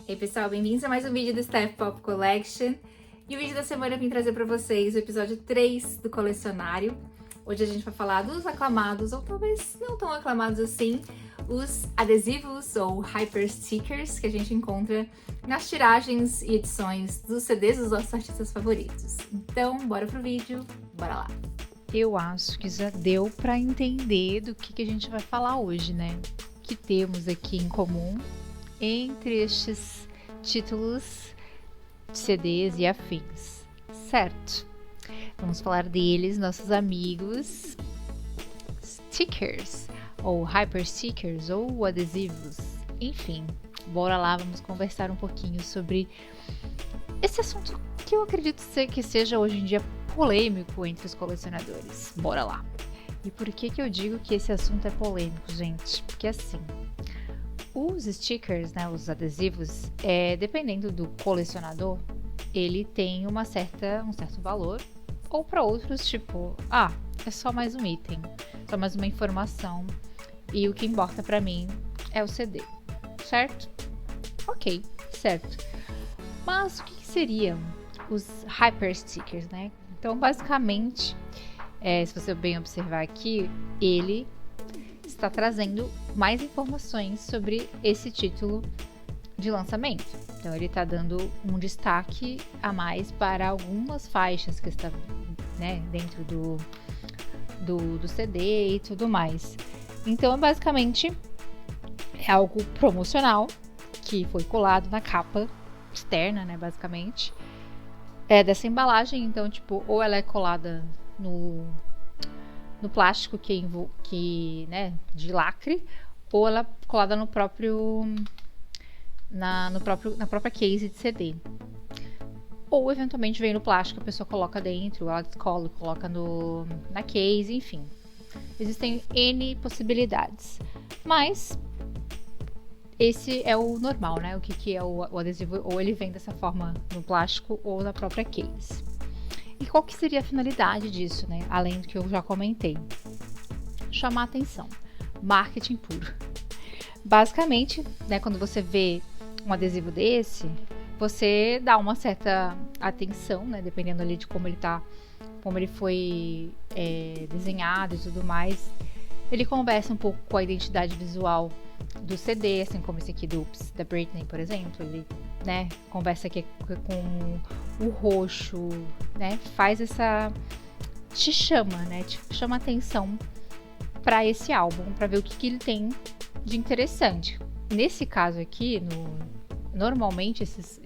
Ei pessoal, bem-vindos a mais um vídeo do Steph Pop Collection. E o vídeo da semana eu vim trazer para vocês o episódio 3 do Colecionário. Hoje a gente vai falar dos aclamados, ou talvez não tão aclamados assim, os adesivos ou hyper stickers que a gente encontra nas tiragens e edições dos CDs dos nossos artistas favoritos. Então, bora pro vídeo, bora lá! Eu acho que já deu para entender do que a gente vai falar hoje, né? O que temos aqui em comum entre estes títulos de CDs e afins, certo? Vamos falar deles, nossos amigos stickers, ou hyper stickers, ou adesivos, enfim. Bora lá, vamos conversar um pouquinho sobre esse assunto que eu acredito que seja hoje em dia polêmico entre os colecionadores. Bora lá! E por que eu digo que esse assunto é polêmico, gente? Porque assim, os stickers, né, os adesivos, dependendo do colecionador, ele tem um certo valor, ou para outros, tipo, é só mais um item, só mais uma informação, e o que importa para mim é o CD, certo? Ok, certo. Mas o que seriam os hyper stickers, né? Então, basicamente, se você bem observar aqui, ele está trazendo mais informações sobre esse título de lançamento. Então ele está dando um destaque a mais para algumas faixas que estão, né, dentro do CD e tudo mais. Então basicamente é algo promocional que foi colado na capa externa, né, basicamente. Dessa embalagem, então tipo, ou ela é colada no plástico que né, de lacre, ou ela colada na própria case de CD. Ou eventualmente vem no plástico, a pessoa coloca dentro, ela descola, coloca na case, enfim. Existem N possibilidades. Mas esse é o normal, né? O que é o adesivo, ou ele vem dessa forma no plástico ou na própria case. E qual que seria a finalidade disso, né? Além do que eu já comentei. Chamar atenção. Marketing puro. Basicamente, né, quando você vê um adesivo desse, você dá uma certa atenção, né? Dependendo ali de como ele foi desenhado e tudo mais. Ele conversa um pouco com a identidade visual do CD, assim como esse aqui do Oops, da Britney, por exemplo. Ele, né, conversa aqui com o roxo, né, te chama atenção para esse álbum, para ver o que ele tem de interessante. Nesse caso aqui, normalmente esses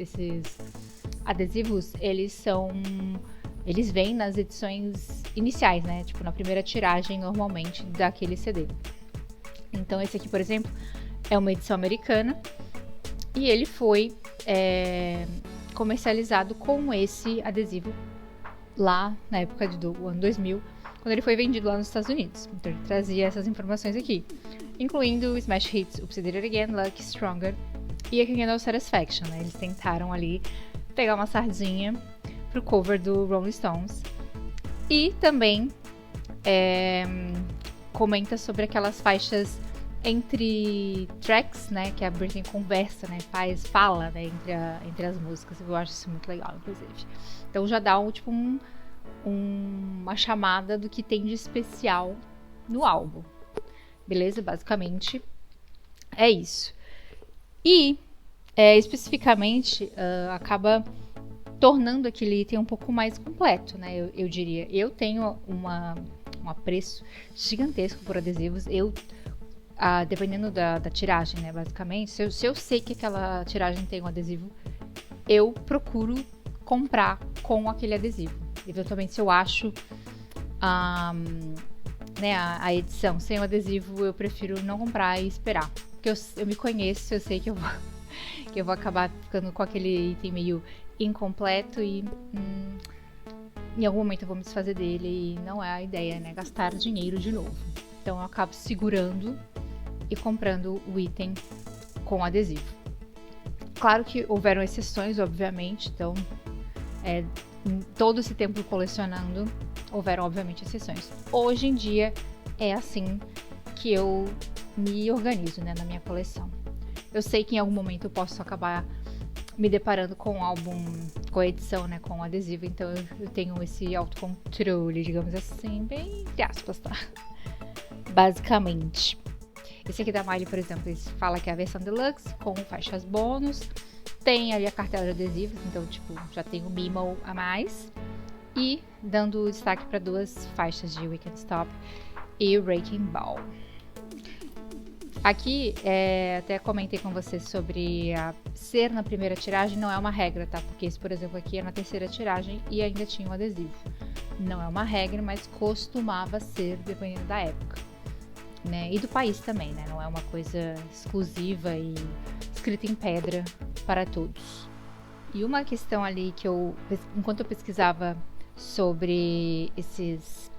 adesivos, eles vêm nas edições iniciais, né, tipo na primeira tiragem normalmente daquele CD. Então esse aqui, por exemplo, é uma edição americana e ele foi comercializado com esse adesivo lá na época do ano 2000, quando ele foi vendido lá nos Estados Unidos. Então ele trazia essas informações aqui, incluindo Smash Hits, Oops, I Did It Again, Lucky, Stronger e A Kind of Satisfaction, né? Eles tentaram ali pegar uma sardinha pro cover do Rolling Stones. E também comenta sobre aquelas faixas entre tracks, né, que a Britney conversa, né, fala, né, entre as músicas. Eu acho isso muito legal, inclusive. Então já dá uma chamada do que tem de especial no álbum. Beleza? Basicamente é isso. E especificamente acaba tornando aquele item um pouco mais completo, né, eu diria. Eu tenho um apreço gigantesco por adesivos. Dependendo da tiragem, né, basicamente, se eu sei que aquela tiragem tem um adesivo, eu procuro comprar com aquele adesivo. Eventualmente, se eu acho né, a edição sem o adesivo, eu prefiro não comprar e esperar. Porque eu me conheço, eu sei que eu vou acabar ficando com aquele item meio incompleto e em algum momento eu vou me desfazer dele e não é a ideia, né, gastar dinheiro de novo. Então eu acabo segurando e comprando o item com adesivo. Claro que houveram exceções, obviamente, então em todo esse tempo colecionando, houveram obviamente exceções. Hoje em dia é assim que eu me organizo, né, na minha coleção. Eu sei que em algum momento eu posso acabar me deparando com um álbum, com a edição, né, com o adesivo, então eu tenho esse autocontrole, digamos assim, bem entre aspas, tá? Basicamente. Esse aqui da Miley, por exemplo, ele fala que é a versão deluxe, com faixas bônus, tem ali a cartela de adesivos, então, tipo, já tem o mimo a mais, e dando destaque para 2 faixas de We Can't Stop e Wrecking Ball. Aqui, até comentei com vocês sobre ser na primeira tiragem, não é uma regra, tá? Porque esse, por exemplo, aqui é na terceira tiragem e ainda tinha um adesivo. Não é uma regra, mas costumava ser dependendo da época, né? E do país também, né? Não é uma coisa exclusiva e escrita em pedra para todos. E uma questão ali que enquanto eu pesquisava sobre essas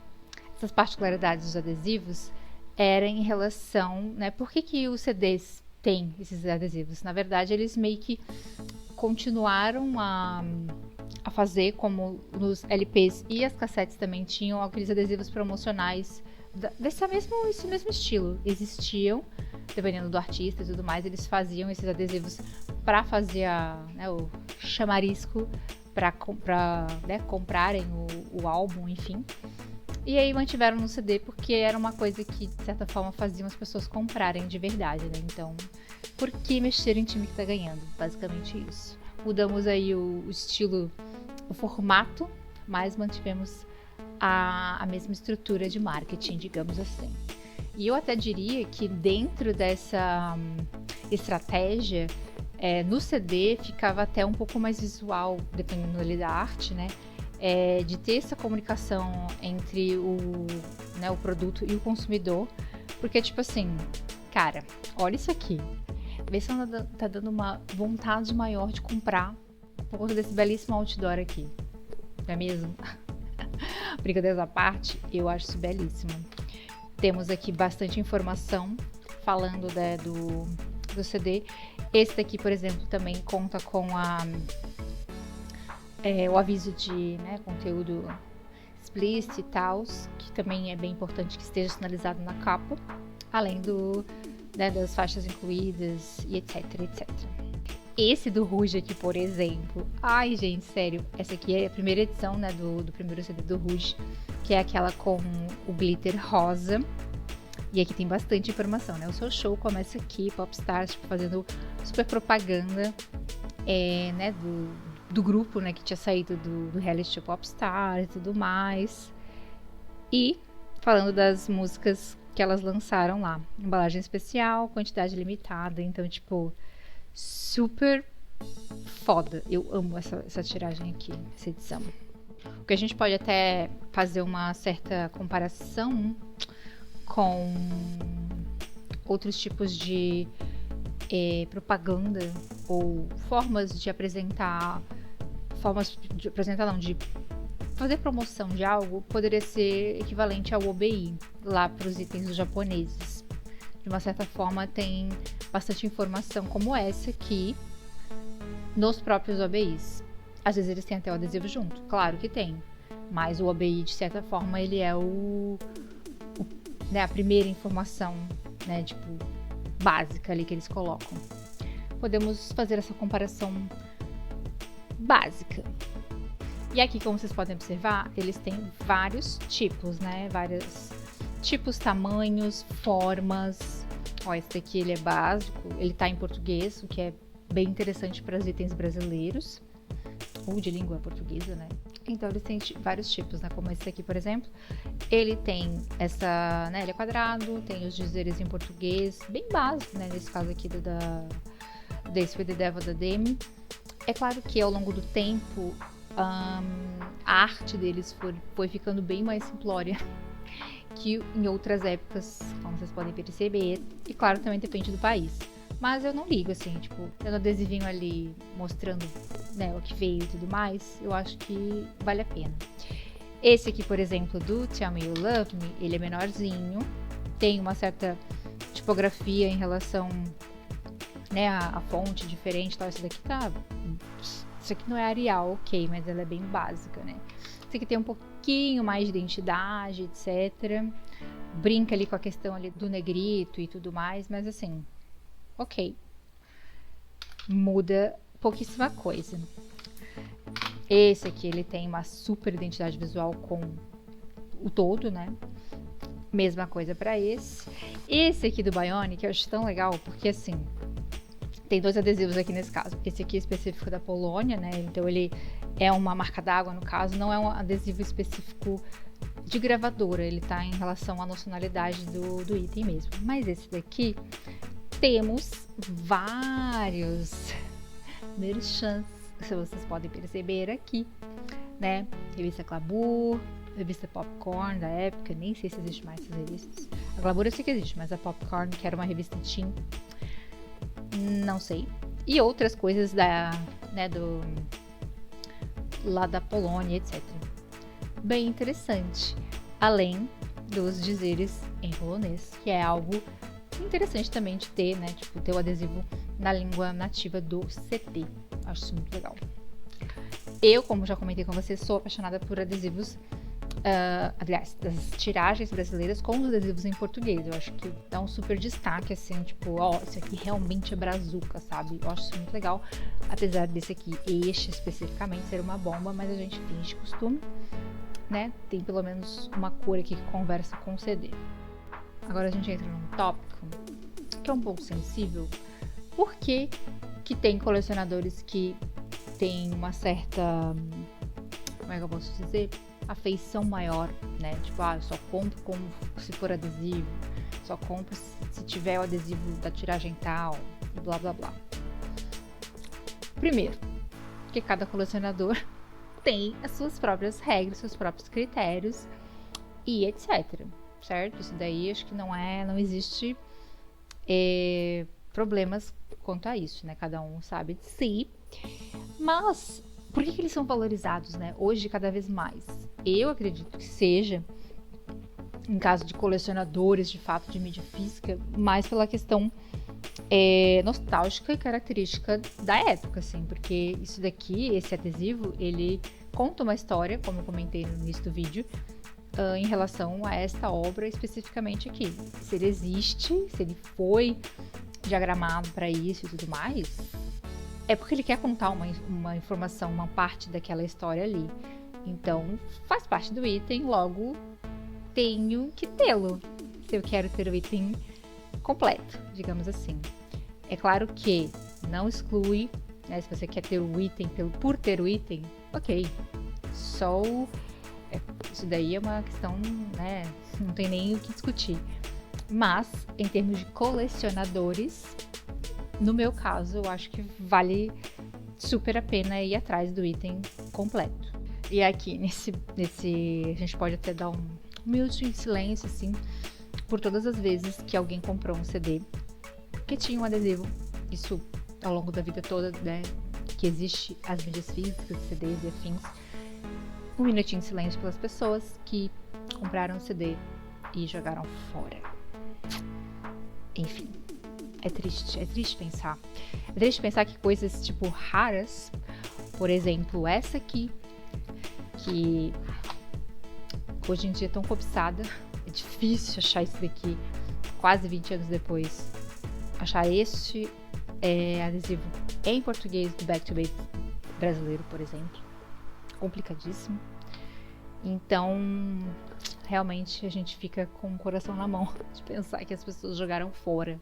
particularidades dos adesivos, era em relação, né, por que os CDs têm esses adesivos? Na verdade, eles meio que continuaram a fazer, como nos LPs e as cassetes também tinham aqueles adesivos promocionais desse mesmo estilo. Existiam, dependendo do artista e tudo mais, eles faziam esses adesivos para fazer o chamarisco para né, comprarem o álbum, enfim. E aí mantiveram no CD porque era uma coisa que, de certa forma, faziam as pessoas comprarem de verdade, né? Então, por que mexer em time que tá ganhando? Basicamente isso. Mudamos aí o estilo, o formato, mas mantivemos a mesma estrutura de marketing, digamos assim. E eu até diria que dentro dessa estratégia, no CD ficava até um pouco mais visual, dependendo ali da arte, né? De ter essa comunicação entre o produto e o consumidor, porque tipo assim, cara, olha isso aqui, vê se não tá dando uma vontade maior de comprar por conta desse belíssimo outdoor aqui, não é mesmo? Brincadeiras à parte, eu acho isso belíssimo. Temos aqui bastante informação falando do CD. Esse daqui, por exemplo, também conta com o aviso de conteúdo explícito e tal, que também é bem importante que esteja sinalizado na capa, além das faixas incluídas e etc, etc. Esse do Rouge aqui, por exemplo, ai gente, sério, essa aqui é a primeira edição, né, do primeiro CD do Rouge, que é aquela com o glitter rosa, e aqui tem bastante informação, né, o seu show começa aqui, Popstars, tipo, fazendo super propaganda, né, do grupo, né, que tinha saído do reality show Popstars e tudo mais. E falando das músicas que elas lançaram lá. Embalagem especial, quantidade limitada. Então, tipo, super foda. Eu amo essa tiragem aqui, essa edição. O que a gente pode até fazer uma certa comparação com outros tipos de propaganda ou formas de apresentar, de fazer promoção de algo, poderia ser equivalente ao OBI, lá para os itens dos japoneses. De uma certa forma, tem bastante informação como essa aqui nos próprios OBIs. Às vezes eles têm até o adesivo junto, claro que tem, mas o OBI, de certa forma, ele é a primeira informação, né, tipo, básica ali que eles colocam. Podemos fazer essa comparação básica. E aqui, como vocês podem observar, eles têm vários tipos, né? Vários tipos, tamanhos, formas. Ó, esse daqui ele é básico, ele tá em português, o que é bem interessante para os itens brasileiros, ou de língua portuguesa, né? Então eles têm vários tipos, né? Como esse aqui, por exemplo. Ele tem ele é quadrado, tem os dizeres em português, bem básico, né? Nesse caso aqui Dance with the Devil da Demi. É claro que ao longo do tempo a arte deles foi ficando bem mais simplória que em outras épocas, como vocês podem perceber. E claro, também depende do país. Mas eu não ligo, assim, tipo, tendo adesivinho ali mostrando, né, o que veio e tudo mais, eu acho que vale a pena. Esse aqui, por exemplo, do Tell Me You Love Me, ele é menorzinho, tem uma certa tipografia em relação, né, a fonte diferente, tal. Isso aqui não é Arial, ok, mas ela é bem básica, né. Esse aqui tem um pouquinho mais de identidade, etc. Brinca ali com a questão ali do negrito e tudo mais, mas assim, ok. muda pouquíssima coisa. Esse aqui, ele tem uma super identidade visual com o todo, né? Mesma coisa para esse. Esse aqui do Bionic eu acho tão legal, porque assim, tem 2 adesivos aqui nesse caso. Esse aqui é específico da Polônia, né? Então ele é uma marca d'água, no caso, não é um adesivo específico de gravadora, ele tá em relação à nacionalidade do item mesmo. Mas esse daqui, temos vários merchants, se vocês podem perceber aqui, né? Revista Glamour, revista Popcorn da época, nem sei se existe mais essas revistas. A Glamour eu sei que existe, mas a Popcorn, que era uma revista teen, não sei. E outras coisas lá da Polônia, etc. Bem interessante. Além dos dizeres em polonês, que é algo interessante também de ter, né? Tipo, ter o adesivo na língua nativa do CD. Acho isso muito legal. Eu, como já comentei com vocês, sou apaixonada por adesivos, aliás, das tiragens brasileiras com os adesivos em português. Eu acho que dá um super destaque, assim, tipo, ó, isso aqui realmente é brazuca, sabe? Eu acho isso muito legal, apesar desse aqui, este especificamente, ser uma bomba, mas a gente finge costume, né? Tem pelo menos uma cor aqui que conversa com o CD. Agora a gente entra num tópico que é um pouco sensível, porque que tem colecionadores que têm uma certa, como é que eu posso dizer, afeição maior, né? Tipo, eu só compro como se for adesivo, só compro se tiver o adesivo da tiragem tal, e blá blá blá. Primeiro, que cada colecionador tem as suas próprias regras, seus próprios critérios e etc, certo? Isso daí acho que não existe problemas quanto a isso, né? Cada um sabe de si. Mas por que eles são valorizados, né? Hoje, cada vez mais. Eu acredito que seja, em caso de colecionadores, de fato, de mídia física, mais pela questão nostálgica e característica da época, assim. Porque isso daqui, esse adesivo, ele conta uma história, como eu comentei no início do vídeo, em relação a esta obra especificamente aqui. Se ele existe, se ele foi diagramado para isso e tudo mais, é porque ele quer contar uma informação, uma parte daquela história ali. Então, faz parte do item, logo tenho que tê-lo, se eu quero ter o item completo, digamos assim. É claro que não exclui, né, se você quer ter o item por ter o item, ok. Isso daí é uma questão, né, não tem nem o que discutir. Mas, em termos de colecionadores, no meu caso, eu acho que vale super a pena ir atrás do item completo. E aqui, nesse a gente pode até dar um minuto de silêncio, assim, por todas as vezes que alguém comprou um CD que tinha um adesivo. Isso ao longo da vida toda, né, que existe as mídias físicas, CDs e afins. Um minutinho de silêncio pelas pessoas que compraram o CD e jogaram fora. Enfim, é triste pensar. É triste pensar que coisas, tipo, raras, por exemplo, essa aqui, que hoje em dia é tão cobiçada, é difícil achar isso daqui, quase 20 anos depois. Achar este adesivo em português do Back to Basics brasileiro, por exemplo, complicadíssimo. Então, realmente a gente fica com o coração na mão de pensar que as pessoas jogaram fora.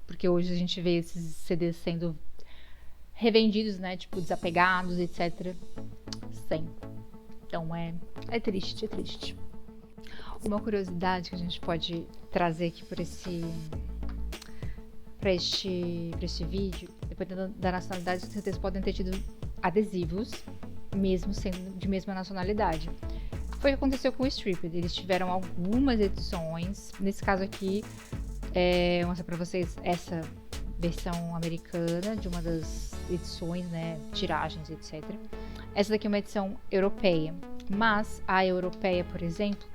Porque hoje a gente vê esses CDs sendo revendidos, né? Tipo, desapegados, etc. Sem. Então é triste. Uma curiosidade que a gente pode trazer aqui para este vídeo, dependendo da nacionalidade, vocês podem ter tido adesivos, mesmo sendo de mesma nacionalidade. Foi o que aconteceu com o Stripped. Eles tiveram algumas edições. Nesse caso aqui, vou mostrar pra vocês essa versão americana de uma das edições, né, tiragens, etc. Essa daqui é uma edição europeia. Mas a europeia, por exemplo,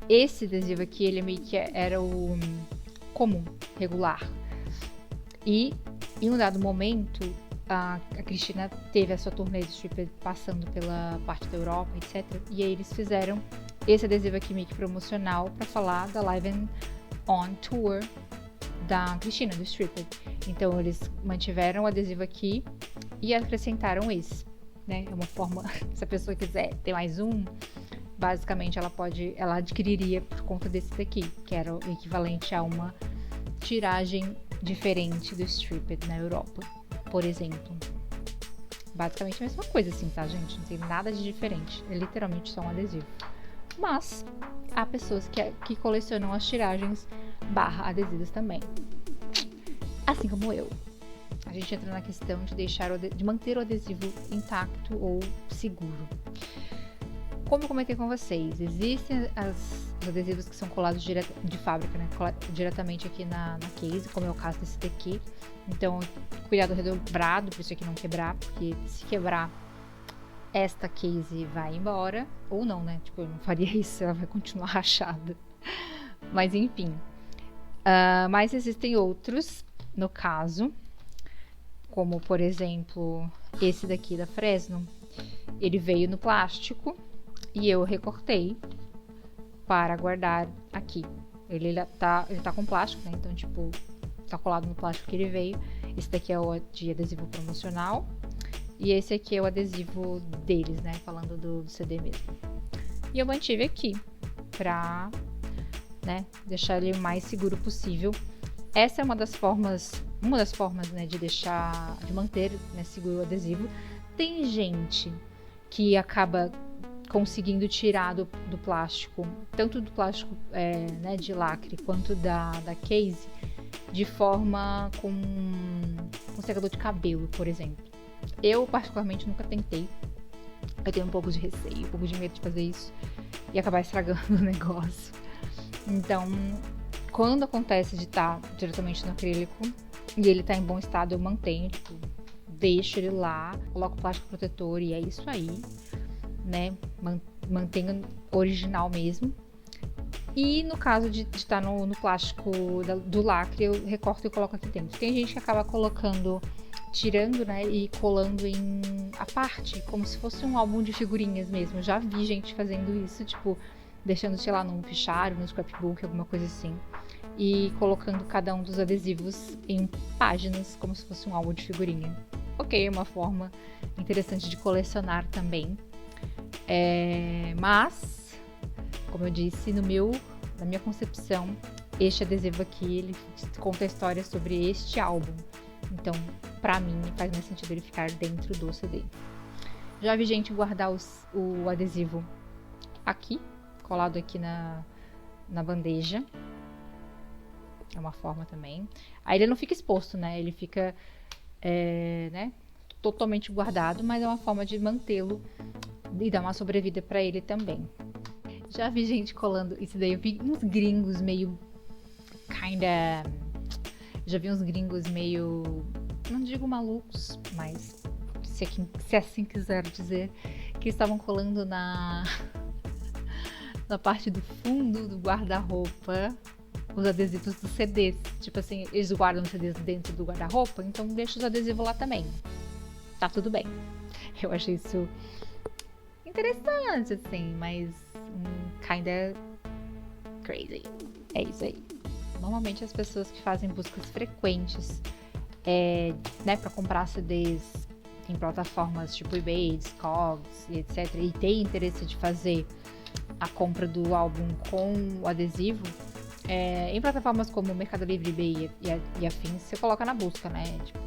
esse adesivo aqui, ele meio que era o comum, regular. E em um dado momento, a Cristina teve a sua turnê de Stripped passando pela parte da Europa, etc. E aí eles fizeram esse adesivo aqui meio que promocional para falar da Live On Tour da Cristina, do Stripped. Então eles mantiveram o adesivo aqui e acrescentaram esse, né? É uma forma, se a pessoa quiser ter mais um, basicamente ela adquiriria por conta desse daqui, que era o equivalente a uma tiragem diferente do Stripped na Europa, por exemplo. Basicamente a mesma coisa assim, tá, gente? Não tem nada de diferente, é literalmente só um adesivo. Mas há pessoas que colecionam as tiragens / adesivos também. Assim como eu. A gente entra na questão de manter o adesivo intacto ou seguro. Como eu comentei com vocês, existem os adesivos que são colados de fábrica, né? Diretamente aqui na case, como é o caso desse daqui. Então, cuidado redobrado para isso aqui não quebrar, porque se quebrar, esta case vai embora. Ou não, né? Tipo, eu não faria isso, ela vai continuar rachada. Mas enfim. Mas existem outros, no caso, como por exemplo, esse daqui da Fresno. Ele veio no plástico e eu recortei para guardar aqui. Ele tá com plástico, né? Então, tipo, tá colado no plástico que ele veio. Esse daqui é o de adesivo promocional. E esse aqui é o adesivo deles, né? Falando do CD mesmo. E eu mantive aqui pra, né, deixar ele o mais seguro possível. Essa é uma das formas, né, de manter, né, seguro o adesivo. Tem gente que acaba conseguindo tirar do plástico, tanto do plástico né, de lacre, quanto da case, de forma com um secador de cabelo, por exemplo. Eu, particularmente, nunca tentei. Eu tenho um pouco de receio, um pouco de medo de fazer isso e acabar estragando o negócio. Então, quando acontece de estar diretamente no acrílico e ele tá em bom estado, eu mantenho, tipo, deixo ele lá, coloco plástico protetor e é isso aí, né? Mantenho original mesmo. E no caso de estar no plástico do lacre, eu recorto e coloco aqui dentro. Tem gente que acaba tirando, né, e colando em a parte, como se fosse um álbum de figurinhas mesmo. Eu já vi gente fazendo isso, tipo, deixando, sei lá, num fichário, num scrapbook, alguma coisa assim. E colocando cada um dos adesivos em páginas, como se fosse um álbum de figurinha. Ok, é uma forma interessante de colecionar também. Mas, como eu disse, na minha concepção, este adesivo aqui, ele conta a história sobre este álbum. Então, pra mim, faz mais sentido ele ficar dentro do CD. Já vi gente guardar o adesivo aqui, colado aqui na bandeja. É uma forma também. Aí ele não fica exposto, né? Ele fica né, totalmente guardado, mas é uma forma de mantê-lo e dar uma sobrevida pra ele também. Já vi gente colando isso daí. Eu vi uns gringos meio já vi uns gringos meio, não digo malucos, mas se assim quiser dizer, que estavam colando na parte do fundo do guarda-roupa os adesivos dos CDs. Tipo assim, eles guardam os CDs dentro do guarda-roupa, então deixa os adesivos lá também. Tá tudo bem. Eu achei isso interessante, assim, mas kinda crazy. É isso aí. Normalmente as pessoas que fazem buscas frequentes né, para comprar CDs em plataformas tipo eBay, Discogs e etc, e tem interesse de fazer a compra do álbum com o adesivo, em plataformas como Mercado Livre, eBay e afins, você coloca na busca, né, tipo,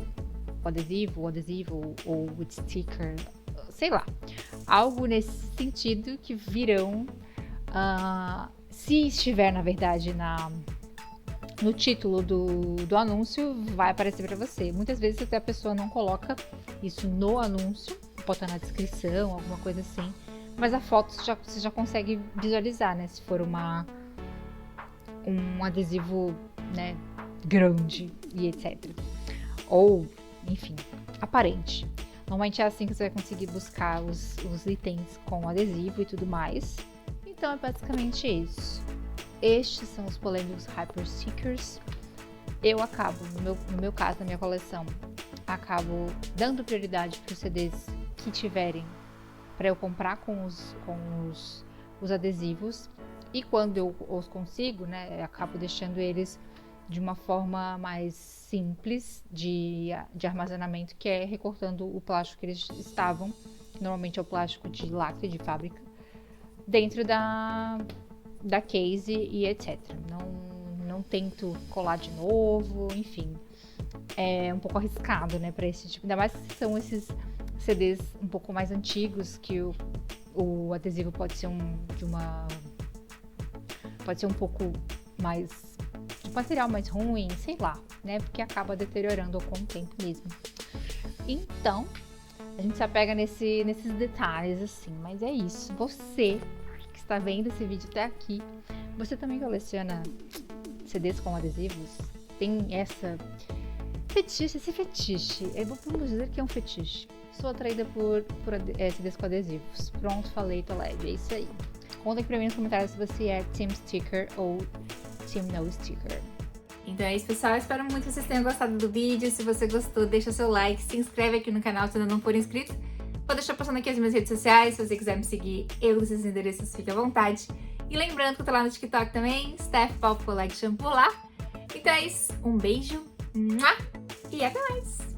o adesivo ou o sticker, sei lá, algo nesse sentido que virão, se estiver na verdade no título do anúncio, vai aparecer para você. Muitas vezes até a pessoa não coloca isso no anúncio, bota na descrição, alguma coisa assim, mas a foto você já consegue visualizar, né, se for um adesivo, né, grande e etc. Ou, enfim, aparente. Normalmente é assim que você vai conseguir buscar os itens com adesivo e tudo mais. Então é basicamente isso. Estes são os polêmicos Hyper Seekers. Eu acabo, no meu caso, na minha coleção, acabo dando prioridade para os CDs que tiverem para eu comprar com os adesivos. E quando eu os consigo, né, eu acabo deixando eles de uma forma mais simples de armazenamento, que é recortando o plástico que eles estavam, que normalmente é o plástico de lacre de fábrica, dentro da case e etc. Não tento colar de novo, enfim. É um pouco arriscado, né, para esse tipo. Ainda mais que são esses CDs um pouco mais antigos, que o adesivo pode ser pode ser um pouco mais de material mais ruim, sei lá, né? Porque acaba deteriorando com o tempo mesmo. Então, a gente se apega nesses detalhes, assim. Mas é isso. Você que está vendo esse vídeo até aqui, você também coleciona CDs com adesivos? Tem esse fetiche. Vamos dizer que é um fetiche. Sou atraída por CDs com adesivos. Pronto, falei, tô leve. É isso aí. Conta aqui pra mim nos comentários se você é Team Sticker ou Team No Sticker. Então é isso, pessoal. Eu espero muito que vocês tenham gostado do vídeo. Se você gostou, deixa seu like, se inscreve aqui no canal se ainda não for inscrito. Vou deixar passando aqui as minhas redes sociais. Se você quiser me seguir, esses endereços, fique à vontade. E lembrando que eu tô lá no TikTok também, Steph Pop Collection por lá. Então é isso. Um beijo e até mais!